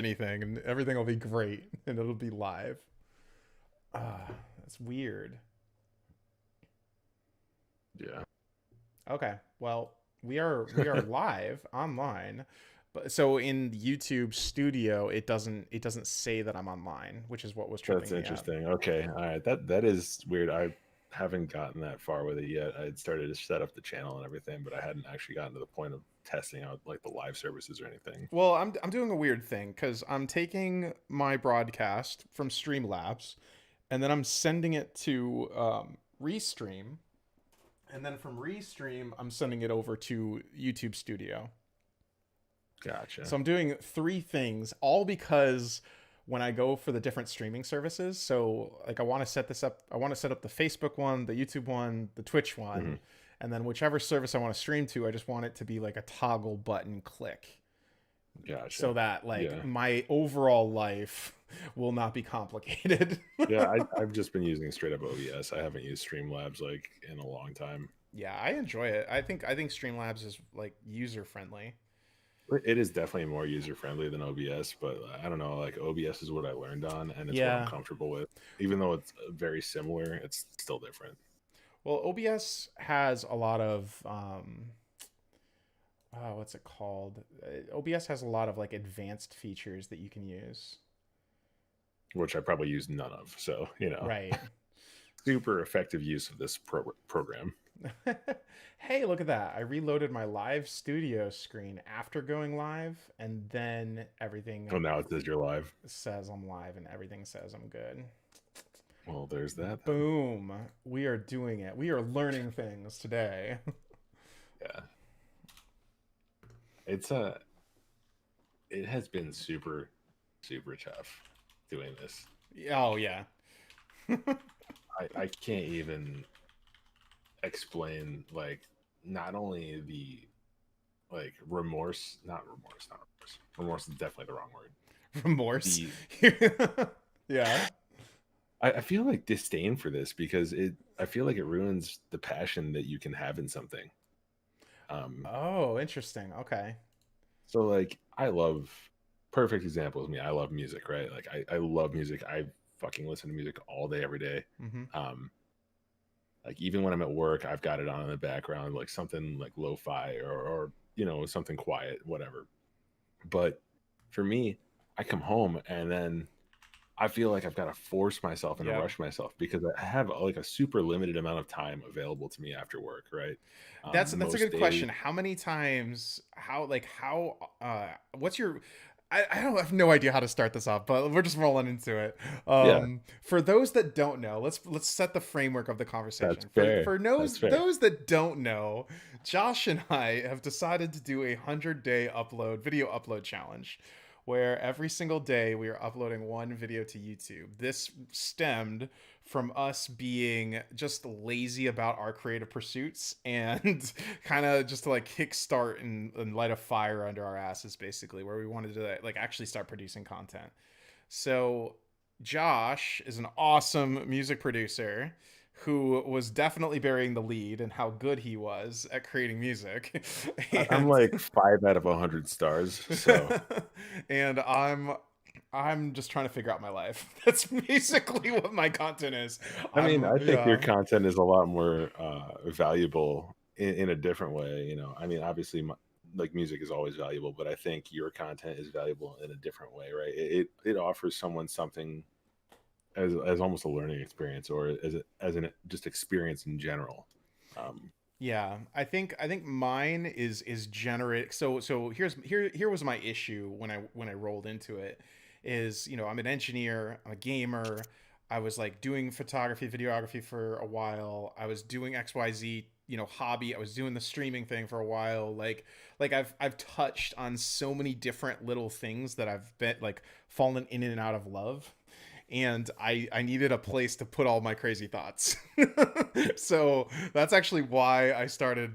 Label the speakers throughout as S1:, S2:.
S1: anything, and everything will be great, and it'll be live. That's weird.
S2: Yeah,
S1: Okay, well, we are live online, but so in YouTube Studio, it doesn't say that I'm online, which is what was
S2: that's
S1: tripping me out.
S2: interesting. Okay, all right, that is weird. I haven't gotten that far with it yet. I had started to set up the channel and everything, but I hadn't actually gotten to the point of testing out like the live services or anything.
S1: Well, I'm doing a weird thing because I'm taking my broadcast from Streamlabs, and then I'm sending it to Restream, and then from Restream, I'm sending it over to YouTube Studio.
S2: Gotcha.
S1: So I'm doing three things, all because when I go for the different streaming services, so like I want to set this up, I want to set up the Facebook one, the YouTube one, the Twitch one,
S2: Hmm.
S1: and then whichever service I want to stream to, I just want it to be like a toggle button click so
S2: Gotcha.
S1: that like
S2: Yeah.
S1: my overall life will not be complicated.
S2: Yeah, I've just been using straight up OBS. I haven't used Streamlabs like in a long time.
S1: Yeah, I enjoy it. I think Streamlabs is like user friendly.
S2: It is definitely more user friendly than OBS, but I don't know. Like OBS is what I learned on, and it's what I'm
S1: Yeah.
S2: comfortable with. Even though it's very similar, it's still different.
S1: Well, OBS has a lot of what's it called? OBS has a lot of like advanced features that you can use.
S2: Which I probably use none of. So
S1: Right.
S2: super effective use of this program.
S1: Hey, look at that. I reloaded my live studio screen after going live, and then everything
S2: Oh, now it says you're live.
S1: says I'm live and everything says I'm good.
S2: Well, there's that then.
S1: Boom. We are doing it. We are learning things today.
S2: Yeah, it's it has been super tough doing this.
S1: Oh, yeah.
S2: I can't even explain like not only the like remorse, not remorse. Remorse is definitely the wrong word.
S1: Remorse.
S2: The
S1: Yeah.
S2: I feel like disdain for this because I feel like it ruins the passion that you can have in something. Um,
S1: Oh, interesting. Okay.
S2: so like I love perfect example is me. I love music, right? Like I love music. I fucking listen to music all day, every day.
S1: Mm-hmm.
S2: Um, like even when I'm at work, I've got it on in the background, like something like lo-fi or something quiet, whatever. But for me, I come home and then I feel like I've got to force myself and
S1: Yep.
S2: rush myself because I have like a super limited amount of time available to me after work, right?
S1: That's a
S2: Most
S1: good question.
S2: days,
S1: How many times? What's your? I don't have no idea how to start this off, but we're just rolling into it.
S2: yeah,
S1: For those that don't know, let's set the framework of the
S2: that's
S1: conversation. For
S2: fair.
S1: for
S2: That's
S1: those
S2: fair.
S1: those that don't know, Josh and I have decided to do a 100-day upload video upload challenge, where every single day we are uploading one video to YouTube. This stemmed from us being just lazy about our creative pursuits and kind of just to like kickstart and light a fire under our asses, basically, where we wanted to like actually start producing content. So Josh is an awesome music producer who was definitely bearing the lead in how good he was at creating music.
S2: I'm
S1: and
S2: like 5 out of 100 stars. So
S1: and I'm just trying to figure out my life. That's basically what my content is.
S2: I mean,
S1: I'm
S2: I think your
S1: yeah.
S2: content is a lot more valuable in a different way. I mean, obviously, like music is always valuable, but I think your content is valuable in a different way, right? It offers someone something as almost a learning experience or as an just experience in general. Um,
S1: Yeah, I think mine is generate. So here was my issue when I rolled into it is, I'm an engineer, I'm a gamer. I was like doing photography, videography for a while. I was doing XYZ, hobby. I was doing the streaming thing for a while. Like I've touched on so many different little things that I've been like fallen in and out of love, and I needed a place to put all my crazy thoughts. So that's actually why I started,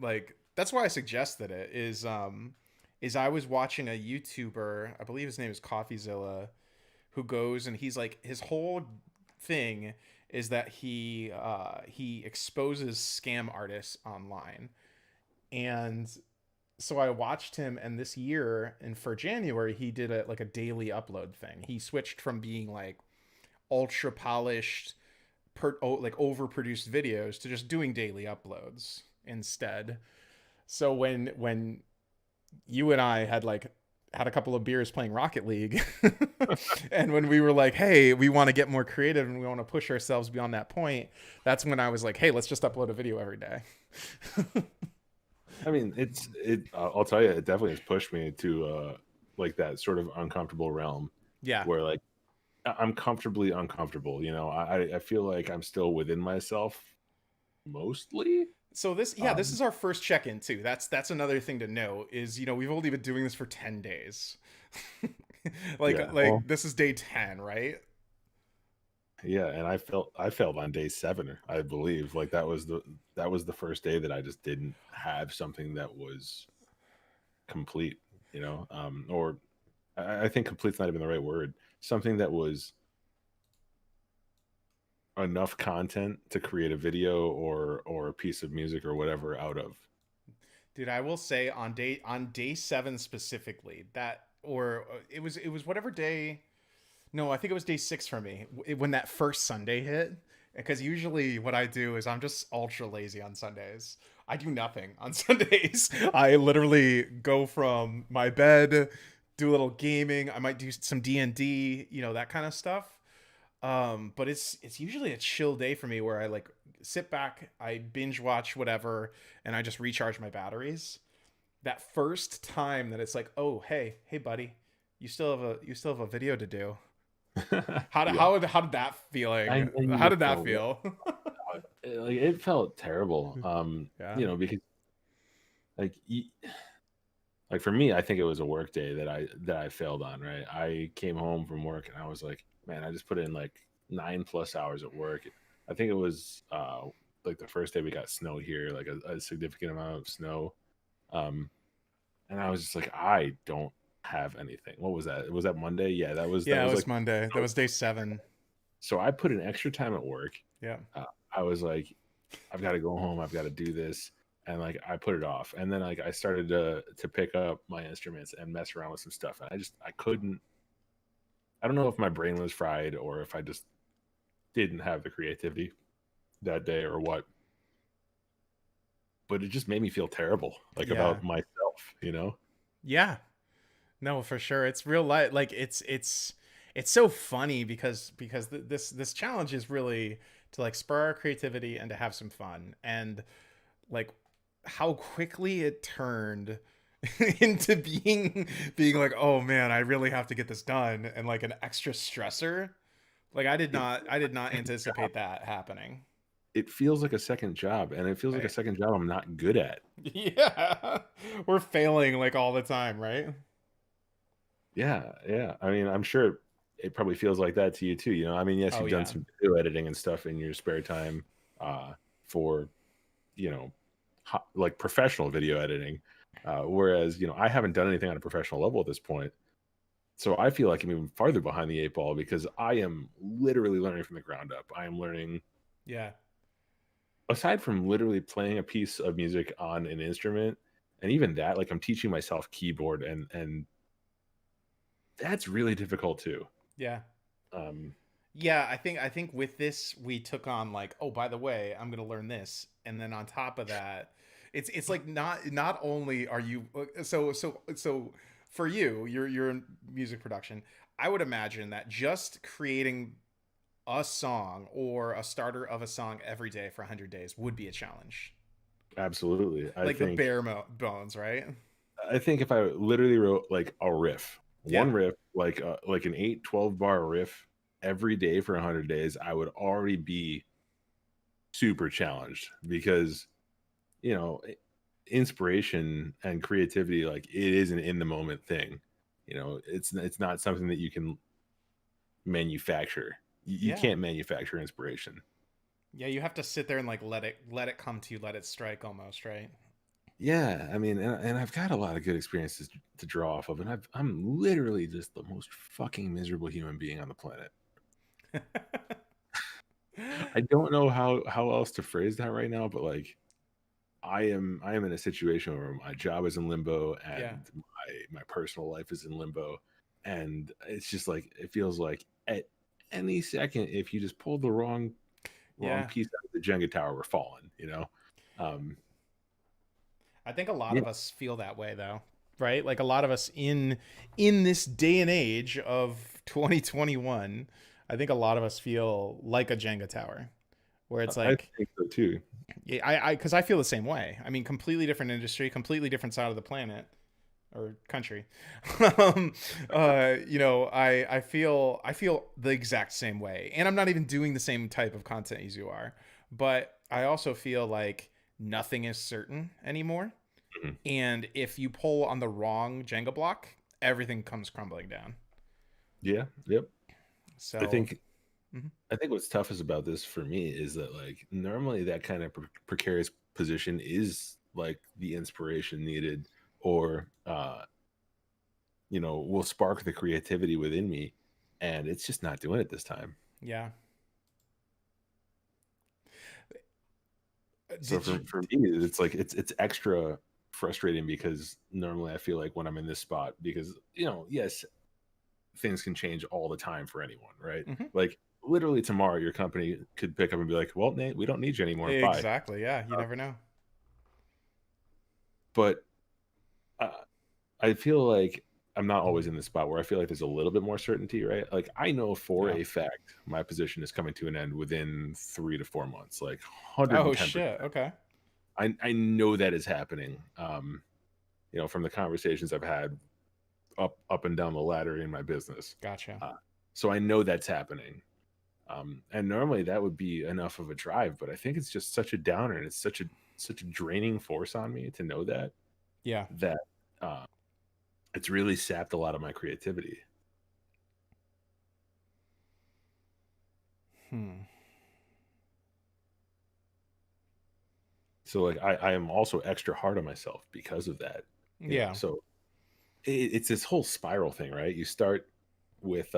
S1: like, that's why I suggested it is I was watching a YouTuber, I believe his name is Coffeezilla, who goes and he's like his whole thing is that he exposes scam artists online, and so I watched him, and this year, and for January, he did a like a daily upload thing. He switched from being like ultra polished, like overproduced videos to just doing daily uploads instead. So when you and I had like had a couple of beers playing Rocket League, and when we were like, "Hey, we want to get more creative and we want to push ourselves beyond that point," that's when I was like, "Hey, let's just upload a video every day."
S2: I mean, I'll tell you, it definitely has pushed me to like that sort of uncomfortable realm
S1: Yeah.
S2: where like I'm comfortably uncomfortable. You know, I feel like I'm still within myself mostly.
S1: So this
S2: Um,
S1: is our first check-in too. That's another thing to know is, we've only been doing this for 10 days.
S2: yeah, well,
S1: like this is day 10, right?
S2: yeah, and I failed on day 7, I believe. Like that was the first day that I just didn't have something that was complete. You know, or I think complete's not even the right word. Something that was enough content to create a video or a piece of music or whatever out of.
S1: Dude, I will say on day 7 specifically, that or it was whatever day. No, I think it was day 6 for me when that first Sunday hit. Because usually what I do is I'm just ultra lazy on Sundays. I do nothing on Sundays. I literally go from my bed, do a little gaming. I might do some D&D, that kind of stuff. But it's usually a chill day for me where I like sit back, I binge watch whatever, and I just recharge my batteries. That first time that it's like, oh hey buddy, you still have a video to do. How did
S2: Yeah,
S1: that feeling?
S2: I
S1: How
S2: know
S1: did that
S2: so well.
S1: feel?
S2: Like it felt terrible.
S1: Yeah.
S2: You know, because like like for me, I think it was a work day that I failed on. Right, I came home from work and I was like, man, I just put in like 9+ hours at work. I think it was like the first day we got snow here, like a significant amount of snow. Um, and I was just like, I don't have anything. What was that? Was that Monday? Yeah, that
S1: Yeah, it
S2: was
S1: was
S2: like
S1: Monday. That was day 7.
S2: so I put in extra time at work.
S1: Yeah.
S2: Uh, I was like, I've got to go home. I've got to do this, and like I put it off. And then like I started to pick up my instruments and mess around with some stuff, and I couldn't. I don't know if my brain was fried or if I just didn't have the creativity that day or what, but it just made me feel terrible, like
S1: Yeah.
S2: about myself, you know?
S1: Yeah. No, for sure. It's real life. Like it's so funny because this challenge is really to like spur our creativity and to have some fun. And like how quickly it turned into being like, oh man, I really have to get this done, and like an extra stressor. Like
S2: It
S1: I did not anticipate that happening.
S2: it feels like a second job, and it feels like a
S1: Right.
S2: second job I'm not good at.
S1: Yeah. We're failing like all the time, right?
S2: Yeah, yeah. I mean, I'm sure it probably feels like that to you too. You know, I mean, yes,
S1: Oh
S2: you've done
S1: yeah.
S2: some video editing and stuff in your spare time for, you know, like professional video editing. Whereas, you know, I haven't done anything on a professional level at this point. So I feel like I'm even farther behind the 8 ball because I am literally learning from the ground up. I am learning,
S1: Yeah.
S2: aside from literally playing a piece of music on an instrument, and even that, like I'm teaching myself keyboard and that's really difficult too.
S1: Yeah.
S2: Um,
S1: Yeah, I think with this we took on like, oh, by the way, I'm gonna learn this, and then on top of that, it's like not only are you so for you, you're in music production. I would imagine that just creating a song or a starter of a song every day for 100 days would be a challenge,
S2: Absolutely.
S1: like the bare bones, right?
S2: I think if I literally wrote like a riff, one
S1: Yeah,
S2: riff, like an 8-12 bar riff every day for 100 days, I would already be super challenged because, you know, inspiration and creativity, like it is an in the moment thing. You know, it's not something that you can manufacture. You
S1: yeah,
S2: can't manufacture inspiration.
S1: yeah. You have to sit there and like let it come to you, let it strike, almost, right?
S2: Yeah, I mean, and I've got a lot of good experiences to draw off of, and I'm literally just the most fucking miserable human being on the planet. I don't know how else to phrase that right now, but like I am in a situation where my job is in limbo
S1: Yeah.
S2: and my personal life is in limbo, and it's just like it feels like at any second if you just pull the wrong
S1: Yeah.
S2: piece out of the Jenga tower, we're falling. Um,
S1: I think a lot
S2: yeah,
S1: of us feel that way though, right? Like a lot of us in this day and age of 2021, I think a lot of us feel like a Jenga tower where it's
S2: I
S1: like
S2: think so too.
S1: yeah, cuz I feel the same way. I mean, completely different industry, completely different side of the planet or country. um, I feel the exact same way, and I'm not even doing the same type of content as you are. But I also feel like nothing is certain anymore,
S2: Mhm.
S1: and if you pull on the wrong Jenga block, everything comes crumbling down.
S2: Yeah, yep. I
S1: So,
S2: think
S1: mhm.
S2: I think what's toughest about this for me is that like normally that kind of precarious position is like the inspiration needed, or will spark the creativity within me, and it's just not doing it this time.
S1: Yeah.
S2: So
S1: Did
S2: for
S1: you?
S2: for me, it's like it's extra frustrating because normally I feel like when I'm in this spot, because yes, things can change all the time for anyone, right?
S1: Mhm.
S2: Like literally tomorrow, your company could pick up and be like, "Well, Nate, we don't need you anymore. Bye."
S1: Exactly. Yeah. You
S2: Uh,
S1: never know.
S2: but uh, I feel like I'm not always in the spot where I feel like there's a little bit more certainty, right? Like I know for
S1: Yeah.
S2: a fact my position is coming to an end within 3 to 4 months, like
S1: Oh
S2: 110%.
S1: shit. Okay.
S2: I know that is happening. From the conversations I've had up and down the ladder in my business.
S1: Gotcha.
S2: Uh, so I know that's happening. And normally that would be enough of a drive, but I think it's just such a downer, and it's such a draining force on me to know
S1: Yeah.
S2: that uh, it's really sapped a lot of my creativity.
S1: Hmm.
S2: So like I am also extra hard on myself because of that.
S1: Yeah.
S2: So it's this whole spiral thing, right? You start with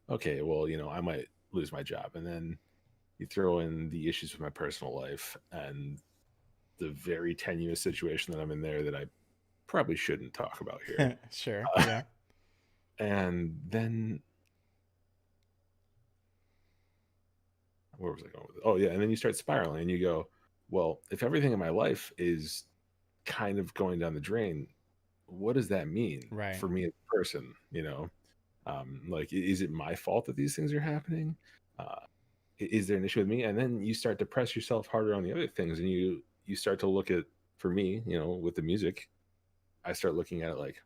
S2: okay, well, I might lose my job, and then you throw in the issues with my personal life and the very tenuous situation that I'm in there that I probably shouldn't talk about here.
S1: Sure.
S2: Uh,
S1: Yeah.
S2: and then where was I going with it? Oh yeah, and then you start spiraling and you go, well, if everything in my life is kind of going down the drain, what does that mean
S1: Right.
S2: for me as a person? Like, is it my fault that these things are happening? Uh, is there an issue with me? And then you start to press yourself harder on the other things, and you start to look at, for me, with the music, I start looking at it like,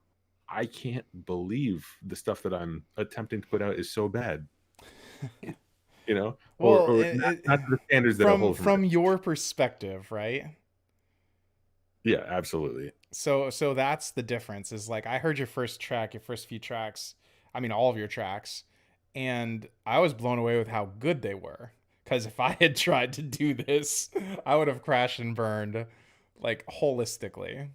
S2: I can't believe the stuff that I'm attempting to put out is so bad, y- or
S1: Well,
S2: not to the standards that I
S1: from
S2: hold for myself.
S1: your perspective, right?
S2: Yeah, absolutely.
S1: So that's the difference. Is like I heard your first track, your first few tracks. I mean, all of your tracks, and I was blown away with how good they were. Because if I had tried to do this, I would have crashed and burned, like holistically.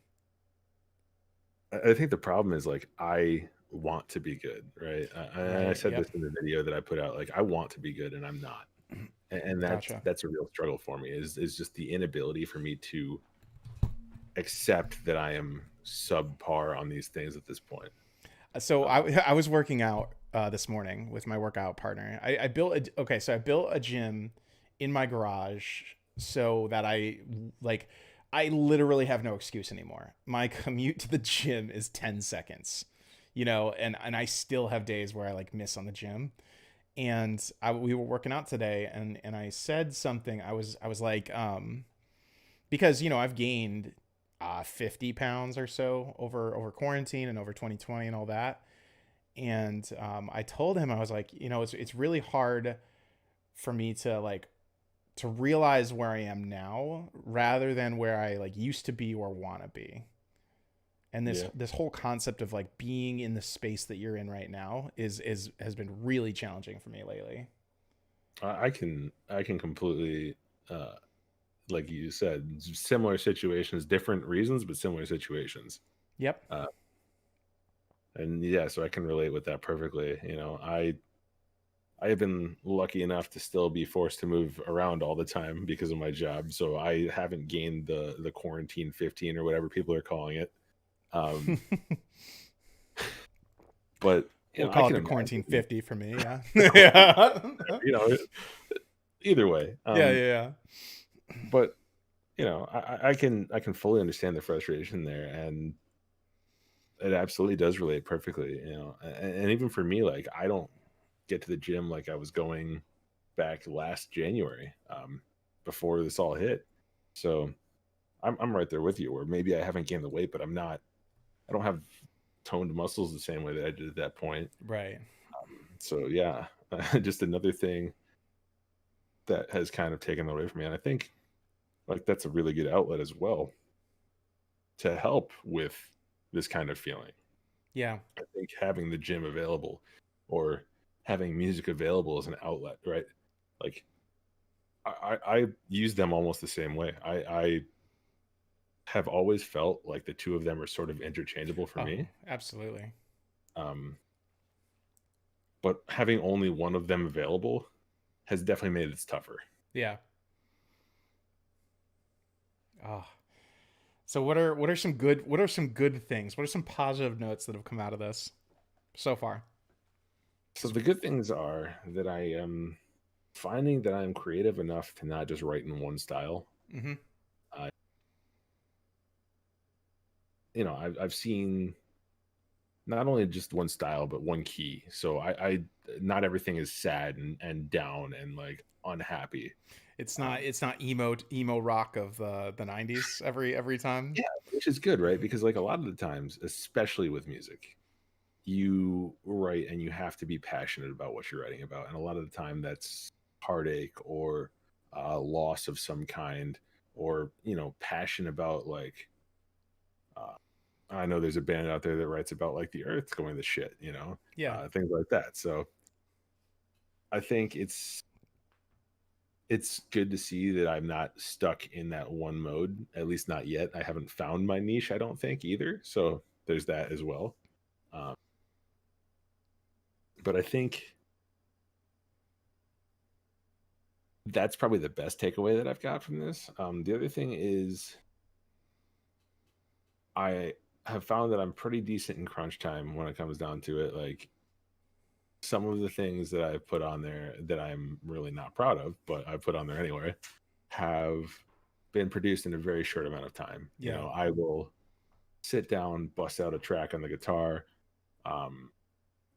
S2: I think the problem is like I want to be good, right? I
S1: Right.
S2: said this
S1: Yep.
S2: in the video that I put out. Like I want to be good, and I'm not, and that's
S1: Gotcha.
S2: that's a real struggle for me. Is just the inability for me to accept that I am subpar on these things at this point.
S1: So
S2: Uh,
S1: I was working out this morning with my workout partner. I built okay, so I built a gym in my garage so that like I literally have no excuse anymore. My commute to the gym is 10 seconds. And I still have days where I like miss on the gym. And we were working out today, and I said something. I was like because I've gained 50 pounds or so over quarantine and over 2020 and all that. And I told him, I was like, it's really hard for me to like to realize where I am now rather than where I like used to be or want to be. And this
S2: yeah,
S1: this whole concept of like being in the space that you're in right now is has been really challenging for me lately.
S2: I can completely, uh, like you said, similar situations, different reasons, but similar situations.
S1: Yep.
S2: And yeah, so I can relate with that perfectly. I have been lucky enough to still be forced to move around all the time because of my job, so I haven't gained the quarantine 15 or whatever people are calling it. Um, but
S1: We'll
S2: I
S1: call it
S2: can
S1: the quarantine
S2: imagine
S1: 50 for me. Yeah.
S2: the quarantine,
S1: Yeah.
S2: you know, either way.
S1: Yeah. Yeah.
S2: But I can fully understand the frustration there, and it absolutely does relate perfectly. And even for me, like I don't get to the gym like I was going back last January, before this all hit. So I'm right there with you. Where maybe I haven't gained the weight, but I'm not. I don't have toned muscles the same way that I did at that point.
S1: Right.
S2: So yeah, just another thing that has kind of taken away from me. And I think like that's a really good outlet as well to help with this kind of feeling.
S1: Yeah.
S2: I think having the gym available or having music available as an outlet, right? Like I use them almost the same way. I have always felt like the two of them are sort of interchangeable for
S1: Oh,
S2: me.
S1: absolutely.
S2: Um, but having only one of them available has definitely made it tougher.
S1: Yeah. Oh. So what are some good things? What are some positive notes that have come out of this so far?
S2: So the good things are that I am finding that I'm creative enough to not just write in one style.
S1: Mm-hmm.
S2: I, I've seen not only just one style but one key. So I not everything is sad and down and like unhappy.
S1: It's not
S2: Um,
S1: it's not emo rock of the 90s every time.
S2: yeah, which is good, right? Because like a lot of the times, especially with music, you write and you have to be passionate about what you're writing about, and a lot of the time that's heartache or loss of some kind, or passion about like uh, I know there's a band out there that writes about like the earth going to shit,
S1: Yeah.
S2: things like that. So I think it's good to see that I'm not stuck in that one mode, at least not yet. I haven't found my niche, I don't think either. So there's that as well. Um, but I think that's probably the best takeaway that I've got from this. The other thing is I have found that I'm pretty decent in crunch time when it comes down to it. Like some of the things that I've put on there that I'm really not proud of, but I put on there anyway, have been produced in a very short amount of time.
S1: Yeah.
S2: I will sit down, bust out a track on the guitar, um,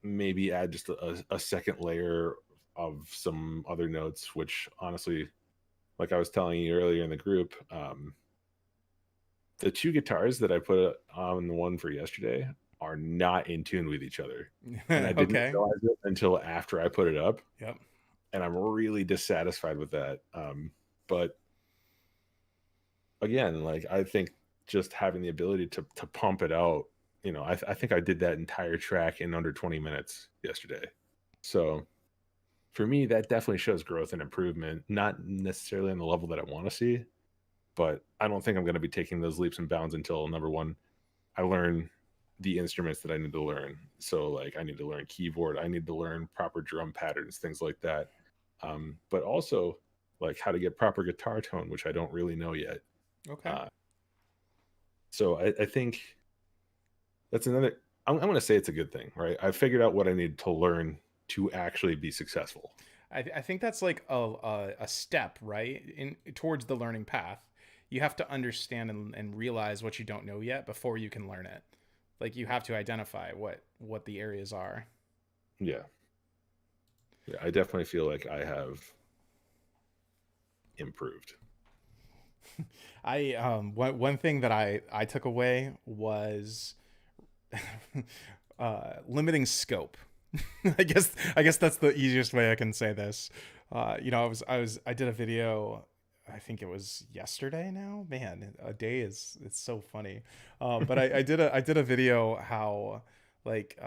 S2: maybe add just a second layer of some other notes, which honestly, like I was telling you earlier in the group, the two guitars that I put on the one for yesterday are not in tune with each other. And I didn't
S1: Okay.
S2: realize it until after I put it up.
S1: Yep.
S2: And I'm really dissatisfied with that. But again, like I think just having the ability to pump it out, I think I did that entire track in under 20 minutes yesterday. So for me, that definitely shows growth and improvement, not necessarily on the level that I want to see, but I don't think I'm going to be taking those leaps and bounds until number one, I learn the instruments that I need to learn. So like I need to learn keyboard, I need to learn proper drum patterns, things like that. But also like how to get proper guitar tone, which I don't really know yet.
S1: Okay.
S2: Uh, so I think that's another. I'm going to say it's a good thing, right? I figured out what I need to learn to actually be successful.
S1: I think that's like a step, right? In towards the learning path. You have to understand and realize what you don't know yet before you can learn it. Like you have to identify what the areas are.
S2: Yeah, yeah. I definitely feel like I have improved.
S1: I one thing that I took away was limiting scope. I guess that's the easiest way I can say this. I did a video. I think it was yesterday. Now, man, a day it's so funny. But I did a video how like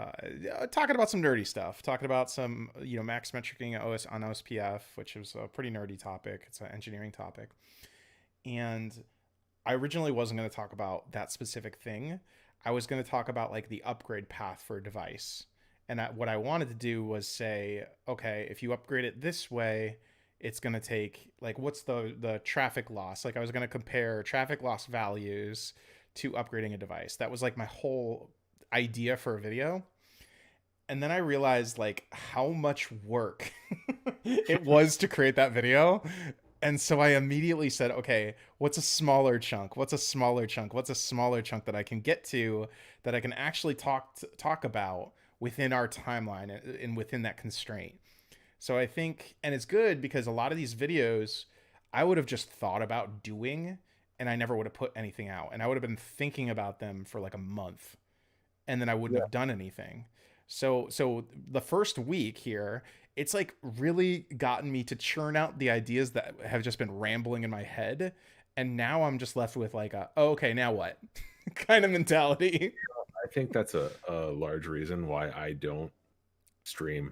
S1: talking about some nerdy stuff, talking about some max metricing on OSPF, which was a pretty nerdy topic. It's an engineering topic, and I originally wasn't going to talk about that specific thing. I was going to talk about like the upgrade path for a device And what I wanted to do was say, okay, if you upgrade it this way, it's going to take like what's the traffic loss? Like I was going to compare traffic loss values to upgrading a device. That was like my whole idea for a video. And then I realized like how much work it was to create that video. And so I immediately said, okay, what's a smaller chunk? What's a smaller chunk? What's a smaller chunk that I can get to that I can actually talk about within our timeline and within that constraint. So I think, and it's good because a lot of these videos I would have just thought about doing and I never would have put anything out. And I would have been thinking about them for like a month and then I wouldn't
S2: Yeah.
S1: have done anything. So the first week here, it's like really gotten me to churn out the ideas that have just been rambling in my head. And now I'm just left with like a, oh, okay, now what kind of mentality.
S2: I think that's a large reason why I don't stream,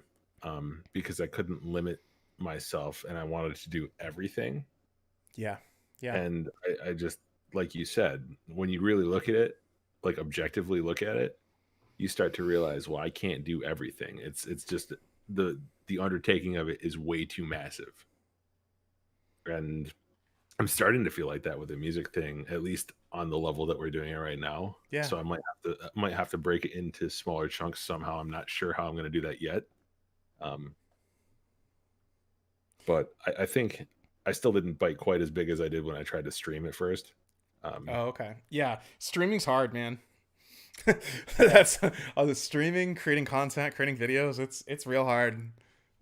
S2: because I couldn't limit myself and I wanted to do everything.
S1: Yeah. Yeah.
S2: And I just, like you said, when you really look at it, like objectively look at it, you start to realize, well, I can't do everything. It's just the undertaking of it is way too massive. And I'm starting to feel like that with the music thing, at least on the level that we're doing it right now.
S1: Yeah.
S2: So I might have to break it into smaller chunks somehow. I'm not sure how I'm going to do that yet. Um, but I think I still didn't bite quite as big as I did when I tried to stream at first. Um,
S1: Oh, okay. Yeah. Streaming's hard, man. That's all the streaming, creating content, creating videos. It's real hard.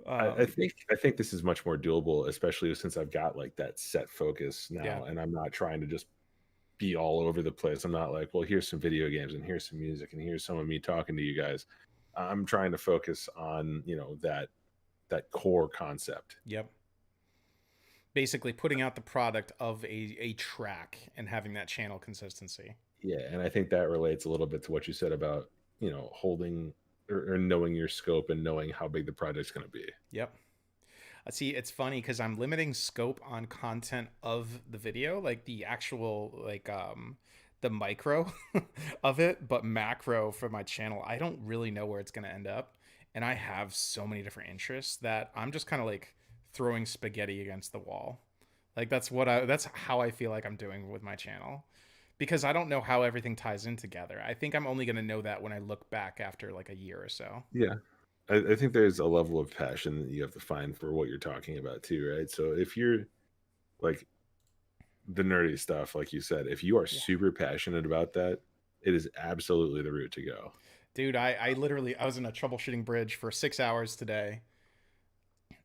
S2: I think this is much more doable, especially since I've got like that set focus
S1: Yeah.
S2: now, and I'm not trying to just be all over the place. I'm not like, well, here's some video games and here's some music and here's some of me talking to you guys. I'm trying to focus on that core concept.
S1: Yep. Basically putting out the product of a track and having that channel consistency.
S2: Yeah, and I think that relates a little bit to what you said about holding or knowing your scope and knowing how big the project's going to be.
S1: Yep. See, it's funny because I'm limiting scope on content of the video, like the actual the micro of it, but macro for my channel, I don't really know where it's gonna end up. And I have so many different interests that I'm just kind of like throwing spaghetti against the wall. Like that's how I feel like I'm doing with my channel. Because I don't know how everything ties in together. I think I'm only gonna know that when I look back after like a year or so.
S2: Yeah, I think there's a level of passion that you have to find for what you're talking about too, right? So if you're like the nerdy stuff, like you said, if you are
S1: Yeah.
S2: super passionate about that, it is absolutely the route to go.
S1: Dude, I literally I was in a troubleshooting bridge for 6 hours today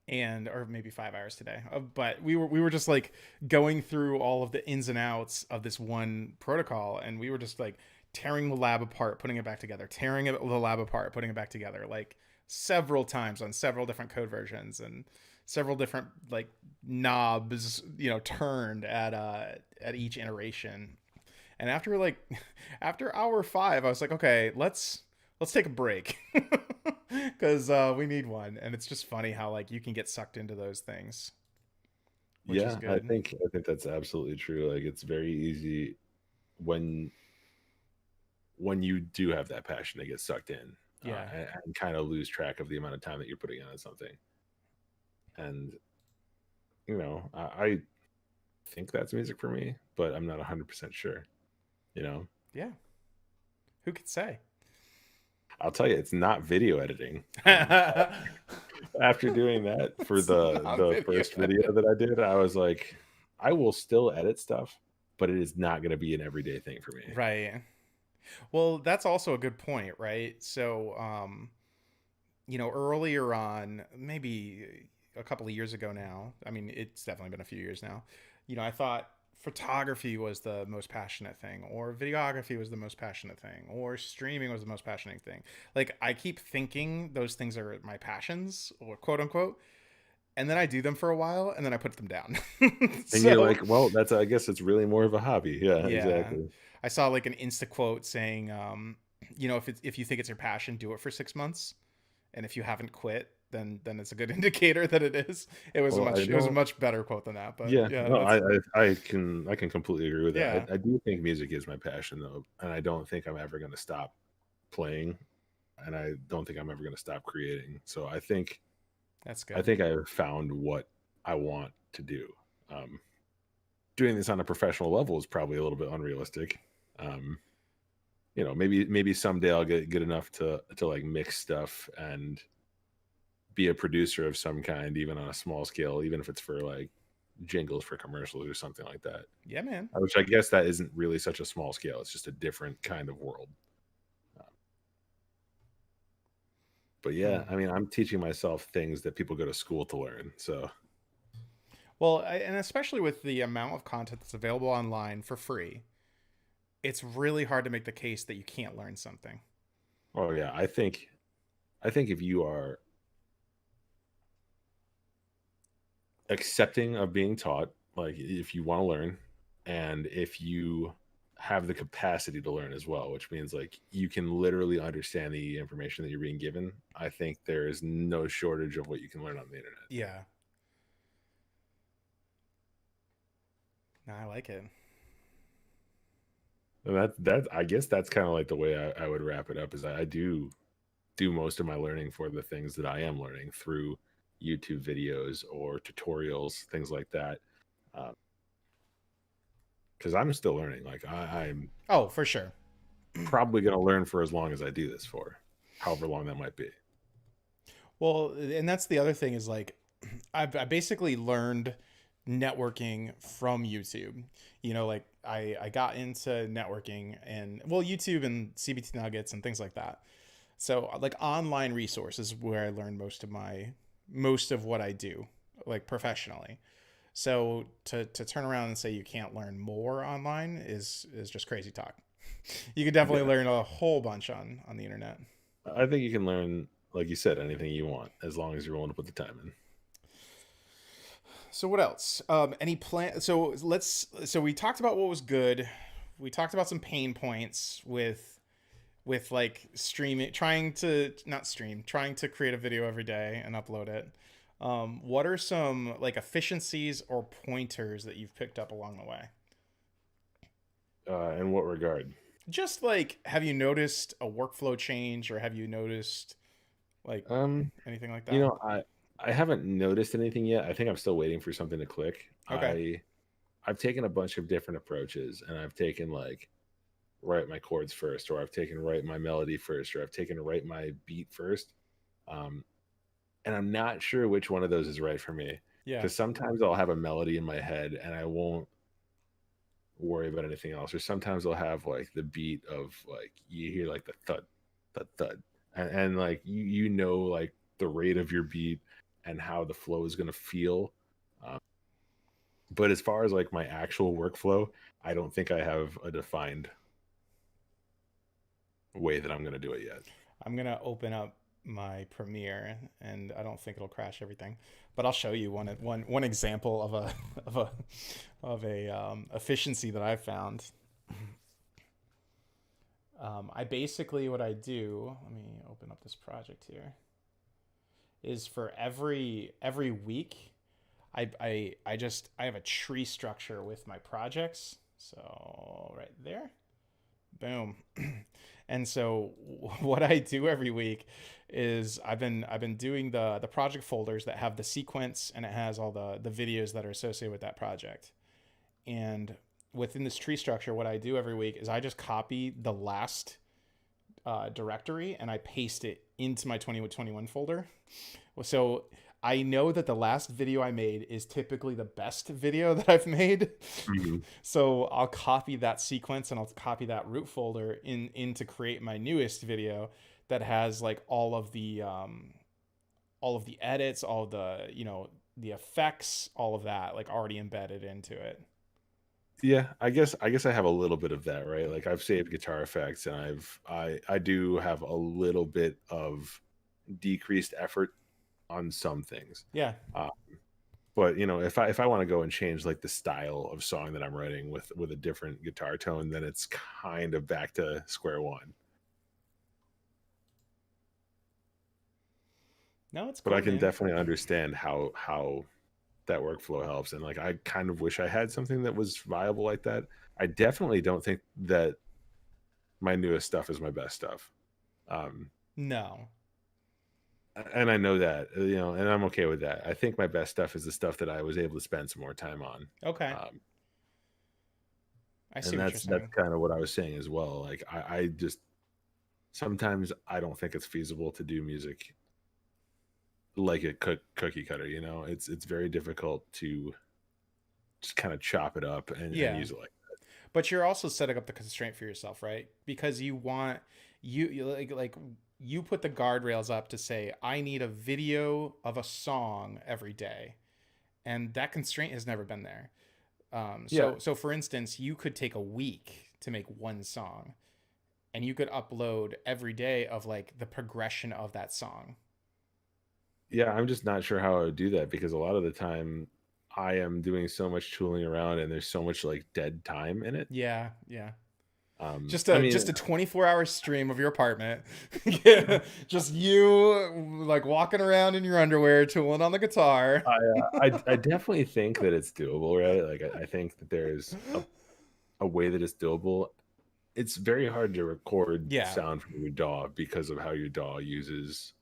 S1: and or maybe 5 hours today. But we were just like going through all of the ins and outs of this one protocol, and we were just like tearing the lab apart, putting it back together, the lab apart, putting it back together, like several times on several different code versions and several different like knobs, turned at each iteration. And after like after hour 5, I was like, okay, let's take a break because we need one. And it's just funny how like you can get sucked into those things, which is
S2: Yeah, I
S1: good.
S2: think I think that's absolutely true. Like it's very easy when you do have that passion to get sucked in,
S1: Yeah.
S2: and kind of lose track of the amount of time that you're putting into something. And I think that's music for me, but I'm not 100% sure. You know,
S1: Yeah. Who could say?
S2: I'll tell you, it's not video editing.
S1: It's
S2: After doing that for
S1: not
S2: the
S1: video.
S2: first video that I did, I was like, I will still edit stuff, but it is not going to be an everyday thing for me.
S1: Right. Well, that's also a good point, right? So, earlier on, maybe a couple of years ago now, I mean, it's definitely been a few years now, I thought photography was the most passionate thing, or videography was the most passionate thing, or streaming was the most passionate thing. Like, I keep thinking those things are my passions, or quote unquote, and then I do them for a while, and then I put them down.
S2: And you're
S1: So,
S2: like, well, that's I guess it's really more of a hobby. Yeah,
S1: yeah.
S2: exactly.
S1: I saw like an Insta quote saying, if you think it's your passion, do it for 6 months, and if you haven't quit, then it's a good indicator that it is.
S2: Well, I
S1: It was a
S2: know.
S1: much better quote than that, but
S2: Yeah,
S1: yeah,
S2: no,
S1: that's
S2: I can completely agree with that.
S1: yeah,
S2: I do think music is my passion though, and I don't think I'm ever going to stop playing. and I don't think I'm ever going to stop creating. So I think
S1: That's
S2: I
S1: good.
S2: think I've found what I want to do. Um, Doing this on a professional level is probably a little bit unrealistic. Um, maybe someday I'll get good enough to like mix stuff and be a producer of some kind, even on a small scale, even if it's for like jingles for commercials or something like that.
S1: Yeah, man.
S2: Which I guess that isn't really such a small scale. It's just a different kind of world. Uh, But yeah,
S1: Hmm.
S2: I mean, I'm teaching myself things that people go to school to learn. So,
S1: Well, and especially with the amount of content that's available online for free, it's really hard to make the case that you can't learn something.
S2: oh yeah, I think if you are accepting of being taught, like if you want to learn, and if you have the capacity to learn as well, which means like you can literally understand the information that you're being given, I think there is no shortage of what you can learn on the internet.
S1: Yeah. No, I like it.
S2: And that I guess that's kind of like the way I would wrap it up is I do most of my learning for the things that I am learning through YouTube videos or tutorials, things like that. Because I'm still learning. Like I'm
S1: Oh, for sure.
S2: probably going to learn for as long as I do this for, however long that might be.
S1: Well, and that's the other thing is like I basically learned networking from YouTube. Like I got into networking and well YouTube and CBT Nuggets and things like that. So like online resources where I learned most of what I do like professionally. So to turn around and say you can't learn more online is just crazy talk. You could definitely
S2: Yeah.
S1: learn a whole bunch on the internet.
S2: I think you can learn, like you said, anything you want as long as you're willing to put the time in.
S1: So what else? Any plan? So we talked about what was good. We talked about some pain points with like streaming, trying to not stream, trying to create a video every day and upload it. What are some like efficiencies or pointers that you've picked up along the way?
S2: In what regard?
S1: Just like, have you noticed a workflow change, or have you noticed like
S2: Um,
S1: anything like
S2: you
S1: that?
S2: know, I haven't noticed anything yet. I think I'm still waiting for something to click.
S1: Okay.
S2: I've taken a bunch of different approaches, and I've taken like write my chords first, or I've taken write my melody first, or I've taken write my beat first. Um, and I'm not sure which one of those is right for me
S1: Yeah.
S2: because sometimes I'll have a melody in my head and I won't worry about anything else. Or sometimes I'll have like the beat of like you hear like the thud, thud, thud, and like you like the rate of your beat and how the flow is going to feel. Um, but as far as like my actual workflow, I don't think I have a defined way that I'm going to do it yet.
S1: I'm gonna open up my Premiere, and I don't think it'll crash everything, but I'll show you one example of a of a efficiency that I found. I basically what I do. Let me open up this project here. Is for every week, I have a tree structure with my projects. So right there, boom. And so what I do every week is I've been doing the project folders that have the sequence, and it has all the videos that are associated with that project. And within this tree structure, what I do every week is I just copy the last directory and I paste it into my 2021 folder. So I know that the last video I made is typically the best video that I've made.
S2: Mhm.
S1: So I'll copy that sequence and I'll copy that root folder in to create my newest video that has like all of the edits, all of the the effects, all of that like already embedded into it.
S2: Yeah, I guess I have a little bit of that, right? Like I've saved guitar effects and I do have a little bit of decreased effort on some things.
S1: Yeah.
S2: Uh, but if I want to go and change like the style of song that I'm writing with a different guitar tone, then it's kind of back to square one.
S1: No, it's
S2: But I
S1: cool,
S2: can
S1: man.
S2: definitely understand how that workflow helps. And like I kind of wish I had something that was viable like that. I definitely don't think that my newest stuff is my best stuff. Um,
S1: No.
S2: And I know that, and I'm okay with that. I think my best stuff is the stuff that I was able to spend some more time on.
S1: Okay.
S2: Um,
S1: I see
S2: and
S1: what you're
S2: that's
S1: saying.
S2: kind of what I was saying as well. Like I just sometimes I don't think it's feasible to do music like a cookie cutter. It's very difficult to just kind of chop it up and
S1: Yeah.
S2: use it like.
S1: But you're also setting up the constraint for yourself, right? Because you want you like you put the guardrails up to say I need a video of a song every day, and that constraint has never been there.
S2: Yeah,
S1: So for instance, you could take a week to make one song, and you could upload every day of like the progression of that song.
S2: yeah. I'm just not sure how I would do that because a lot of the time I am doing so much tooling around and there's so much like dead time in it.
S1: Yeah, yeah.
S2: I mean,
S1: Just a 24-hour stream of your apartment. Yeah, just you like walking around in your underwear, tooling on the guitar.
S2: I definitely think that it's doable, right? Like I think that there's a way that it's doable. It's very hard to record
S1: Yeah.
S2: sound from your DAW because of how your DAW uses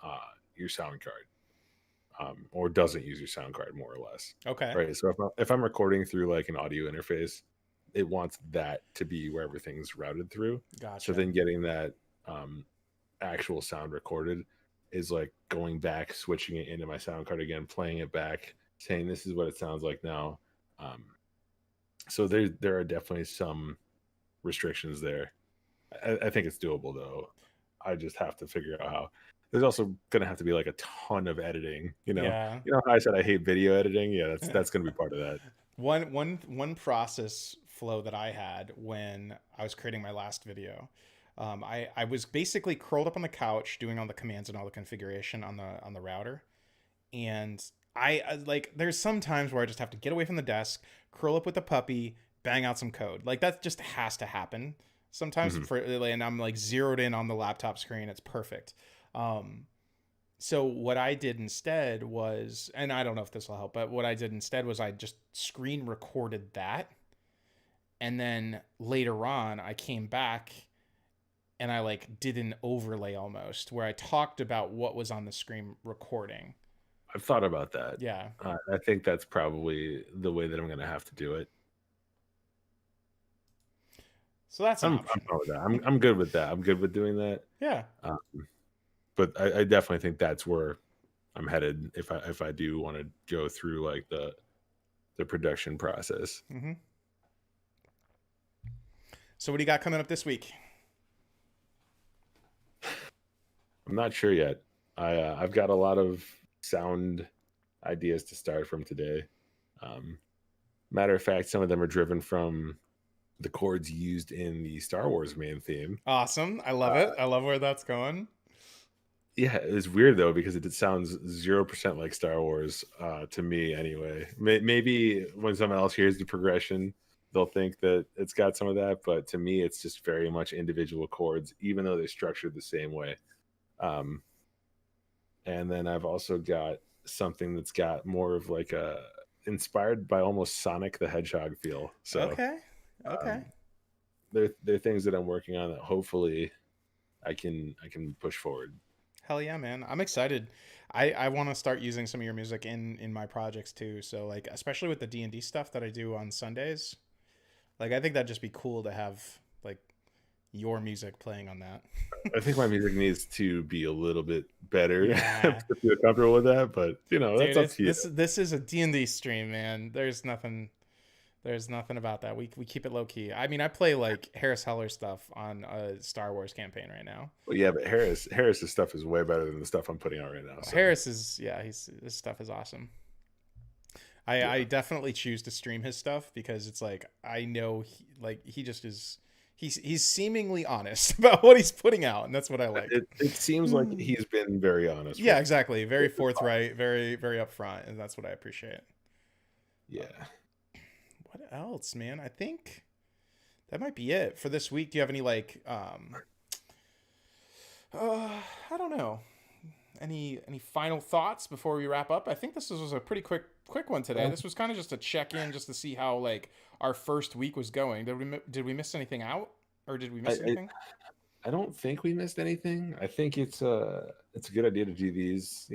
S2: your sound card, or doesn't use your sound card, more or less.
S1: Okay.
S2: Right. So if I'm recording through like an audio interface, it wants that to be where everything's routed through. So
S1: Gotcha.
S2: then getting that um, actual sound recorded is like going back, switching it into my sound card again, playing it back, saying this is what it sounds like now. Um, so there are definitely some restrictions there. I think it's doable though. I just have to figure out how. There's also gonna have to be like a ton of editing.
S1: Yeah.
S2: How I said I hate video editing. Yeah, that's gonna be part of that.
S1: One process flow that I had when I was creating my last video. I was basically curled up on the couch doing all the commands and all the configuration on the router, and like there's some times where I just have to get away from the desk, curl up with the puppy, bang out some code. Like that just has to happen sometimes
S2: Hmm.
S1: and I'm like zeroed in on the laptop screen. It's perfect. Um, so what I did instead was, and I don't know if this will help, but what I did instead was I just screen recorded that, and then later on I came back and I like did an overlay almost where I talked about what was on the screen recording.
S2: I've thought about that.
S1: Yeah.
S2: I think that's probably the way that I'm gonna have to do it.
S1: So that's an
S2: I'm
S1: option.
S2: fine with that. I'm good with that. I'm good with doing that.
S1: Yeah.
S2: Um, but I definitely think that's where I'm headed if I do want to go through like the production process.
S1: Mm-hmm. So what do you got coming up this week?
S2: I'm not sure yet. I've got a lot of sound ideas to start from today. Um, Matter of fact, some of them are driven from the chords used in the Star Wars main theme.
S1: Awesome. I love it.
S2: Uh,
S1: I love where that's going.
S2: yeah, it's weird though because it sounds 0% like Star Wars to me anyway. Maybe when someone else hears the progression, they'll think that it's got some of that, but to me, it's just very much individual chords, even though they're structured the same way. Um, and then I've also got something that's got more of like a inspired by almost Sonic the Hedgehog feel. So
S1: Okay. Okay.
S2: um, they're things that I'm working on that hopefully I can push forward.
S1: Hell yeah, man. I'm excited. I want to start using some of your music in my projects too. So like especially with the D&D stuff that I do on Sundays. Like I think that'd just be cool to have like your music playing on that.
S2: I think my music needs to be a little bit better to
S1: Yeah.
S2: feel comfortable with that, but
S1: Dude,
S2: that's up
S1: it's
S2: to you.
S1: this is a D&D stream, man. There's nothing about that. We keep it low key. I mean, I play like Harris Heller stuff on a Star Wars campaign right now.
S2: Well, yeah, but Harris's stuff is way better than the stuff I'm putting out right now. So
S1: Harris is yeah, he's his stuff is awesome. I
S2: yeah,
S1: definitely choose to stream his stuff because it's like I know he just is he's seemingly honest about what he's putting out, and that's what I like.
S2: it seems like he's been very honest
S1: Yeah,
S2: with
S1: exactly. Very
S2: the pod.
S1: forthright, very upfront, and that's what I appreciate.
S2: Yeah.
S1: What else, man? I think that might be it for this week. Do you have any like I don't know. Any final thoughts before we wrap up? I think this was a pretty quick one today. This was kind of just a check in, just to see how like our first week was going. Did we miss anything out, or did we
S2: I,
S1: miss
S2: I
S1: anything?
S2: I don't think we missed anything. I think it's a good idea to do these,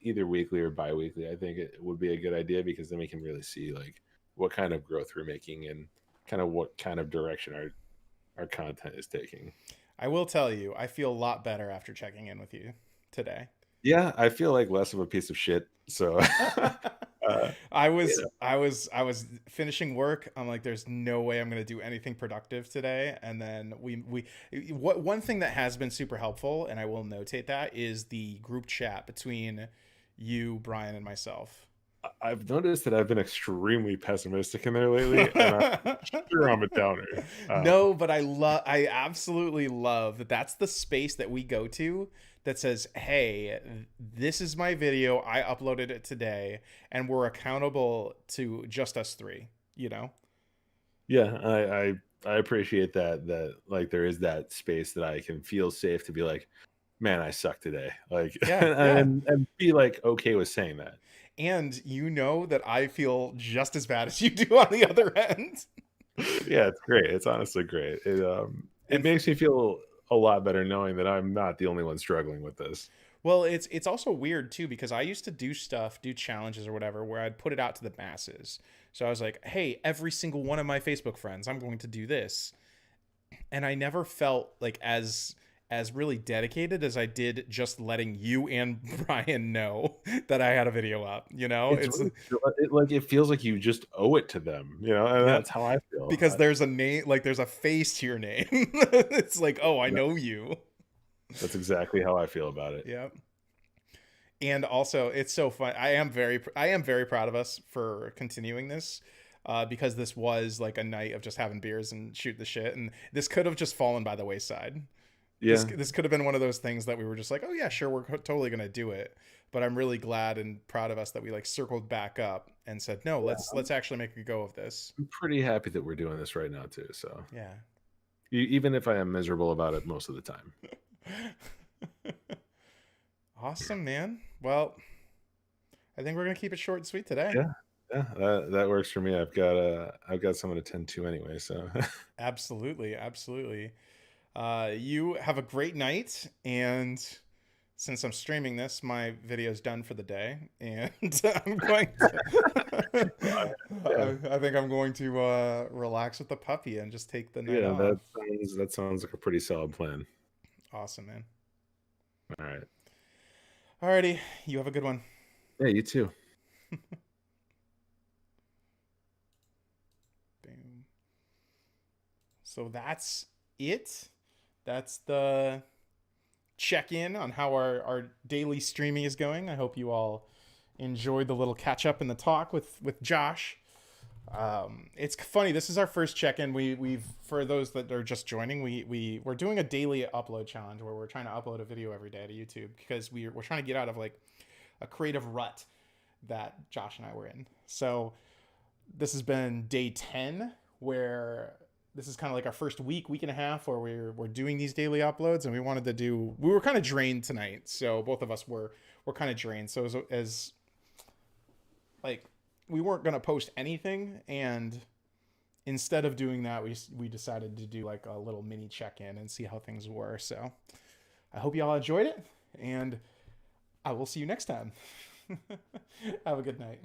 S2: either weekly or bi-weekly. I think it would be a good idea because then we can really see like what kind of growth we're making and kind of what kind of direction our content is taking.
S1: I will tell you, I feel a lot better after checking in with you today.
S2: Yeah, I feel like less of a piece of shit. So uh,
S1: I was finishing work. I'm like, there's no way I'm gonna do anything productive today. And then what one thing that has been super helpful, and I will notate that, is the group chat between you, Brian, and myself.
S2: I've noticed that I've been extremely pessimistic in there lately, and I'm sure I'm a downer.
S1: No, but I absolutely love that that's the space that we go to that says, "Hey, this is my video. I uploaded it today and we're accountable to just us three," you know?
S2: Yeah, I appreciate that like there is that space that I can feel safe to be like, man, I suck today. Like
S1: Yeah, yeah.
S2: and be like okay with saying that.
S1: And you know that I feel just as bad as you do on the other end.
S2: Yeah, it's great. It's honestly great. It
S1: And
S2: makes me feel a lot better knowing that I'm not the only one struggling with this.
S1: well, it's also weird too because I used to do challenges or whatever where I'd put it out to the masses. So I was like, "Hey, every single one of my Facebook friends, I'm going to do this." And I never felt like as really dedicated as I did just letting you and Brian know that I had a video up, you know?
S2: It's
S1: It's
S2: really like it feels like you just owe it to them, and
S1: yeah,
S2: that's how I feel.
S1: because there's a name, like there's a face to your name. It's like, "Oh, I
S2: That-
S1: know you."
S2: that's exactly how I feel about it.
S1: Yeah. And also, it's so fun. I am very proud of us for continuing this, because this was like a night of just having beers and shoot the shit, and this could have just fallen by the wayside. This
S2: Yeah.
S1: this could have been one of those things that we were just like, oh yeah, sure, we're totally gonna do it. But I'm really glad and proud of us that we like circled back up and said, no,
S2: Yeah,
S1: let's actually make a go of this.
S2: I'm pretty happy that we're doing this right now too. So
S1: Yeah.
S2: even if I am miserable about it most of the time.
S1: Awesome, man. Well, I think we're gonna keep it short and sweet today.
S2: Yeah, yeah, that works for me. I've got someone to tend to anyway. So
S1: Absolutely, absolutely. You have a great night, and since I'm streaming this, my video's done for the day, and I'm going to,
S2: yeah,
S1: I think I'm going to relax with the puppy and just take the night
S2: yeah,
S1: off.
S2: that sounds like a pretty solid plan.
S1: Awesome, man.
S2: All right.
S1: Alrighty, you have a good one.
S2: Yeah, you too.
S1: Boom. So that's it. That's the check in on how our daily streaming is going. I hope you all enjoyed the little catch up and the talk with Josh. It's funny. This is our first check in. We've for those that are just joining, we're doing a daily upload challenge where we're trying to upload a video every day to YouTube because we're trying to get out of like a creative rut that Josh and I were in. So this has been day 10 where this is kind of like our first week and a half where we're doing these daily uploads, and we were kind of drained tonight, so both of us were kind of drained. So as like we weren't gonna post anything, and instead of doing that, we decided to do like a little mini check in and see how things were. So I hope you all enjoyed it, and I will see you next time. Have a good night.